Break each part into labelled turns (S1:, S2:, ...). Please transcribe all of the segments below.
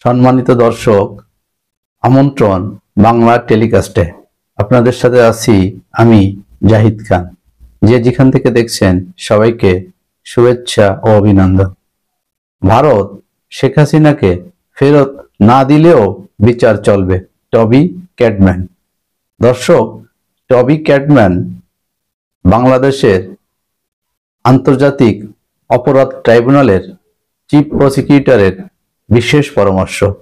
S1: সম্মানিত দর্শক, আমন্ত্রণ বাংলা টেলিকাস্টে। আপনাদের সাথে আছি আমি জাহিদ খান। যেখান থেকে দেখছেন সবাইকে শুভেচ্ছা ও অভিনন্দন। ভারত শেখ হাসিনাকে ফেরত না দিলেও বিচার চলবে, টবি ক্যাটম্যান। দর্শক, টবি ক্যাটম্যান বাংলাদেশের আন্তর্জাতিক অপরাধ ট্রাইব্যুনালের চিফ প্রসিকিউটরের বিশেষ পরামর্শক।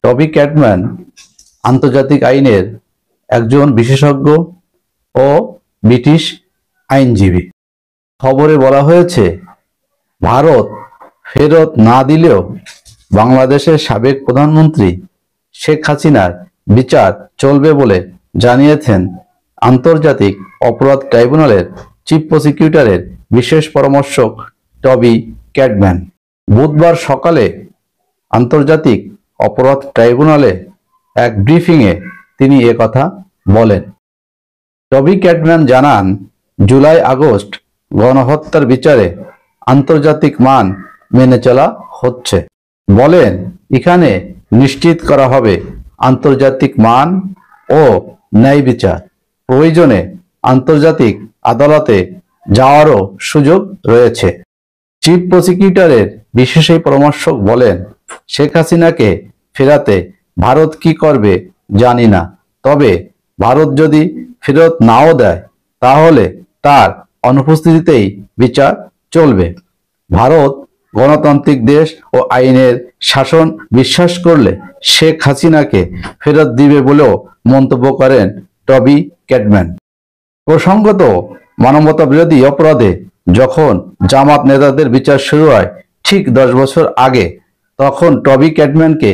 S1: টবি ক্যাটম্যান আন্তর্জাতিক আইনের একজন বিশেষজ্ঞ ও ব্রিটিশ আইনজীবী। খবরে বলা হয়েছে, ভারত ফেরত না দিলেও বাংলাদেশের সাবেক প্রধানমন্ত্রী শেখ হাসিনার বিচার চলবে বলে জানিয়েছেন আন্তর্জাতিক অপরাধ ট্রাইব্যুনালের চিফ প্রসিকিউটরের বিশেষ পরামর্শক টবি ক্যাটম্যান। বুধবার সকালে আন্তর্জাতিক অপরাধ ট্রাইব্যুনালে এক ব্রিফিংয়ে তিনি একথা বলেন। টবি ক্যাটম্যান জানান, জুলাই আগস্ট গণহত্যার বিচারে আন্তর্জাতিক মান মেনে চলা হচ্ছে। বলেন, এখানে নিশ্চিত করা হবে আন্তর্জাতিক মান ও ন্যায় বিচার। প্রয়োজনে আন্তর্জাতিক আদালতে যাওয়ারও সুযোগ রয়েছে। চিফ প্রসিকিউটরের বিশেষ এই পরামর্শক বলেন, শেখ হাসিনাকে ফেরাতে ভারত কি করবে জানি না, তবে ভারত যদি ফেরত নাও দেয় তাহলে তার অনুপস্থিতিতেই বিচার চলবে। ভারত গণতান্ত্রিক দেশ ও আইনের শাসন বিশ্বাস করলে শেখ হাসিনাকে ফেরত দিবে বলেও মন্তব্য করেন টবি ক্যাটম্যান। প্রসঙ্গত, মানবতা বিরোধী অপরাধে যখন জামাত নেতাদের বিচার শুরু হয় ঠিক 10 বছর আগে, তখন টবি ক্যাটম্যানকে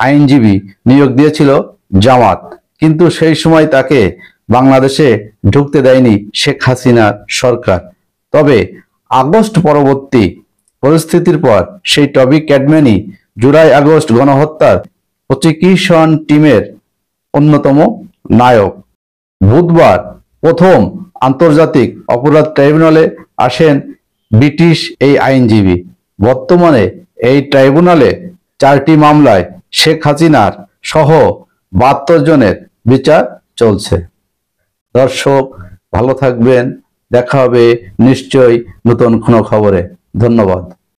S1: আইনজীবী নিয়োগ দিয়েছিল জামাত, কিন্তু সেই সময় তাকে বাংলাদেশে ঢুকতে দেয়নি শেখ হাসিনার সরকার। তবে আগস্ট পরবর্তী পরিস্থিতির পর সেই টবি ক্যাটম্যানই জুলাই আগস্ট গণহত্যার প্রসিকিউশন টিমের অন্যতম নায়ক। বুধবার প্রথম আন্তর্জাতিক অপরাধ ট্রাইব্যুনালে আসেন ব্রিটিশ এই আইনজীবী। বর্তমানে এই ট্রাইব্যুনালে 4টি মামলায় শেখ হাসিনার সহ 72 জনের বিচার চলছে। দর্শক, ভালো থাকবেন, দেখা হবে নিশ্চয়ই নতুন কোনো খবরে। ধন্যবাদ।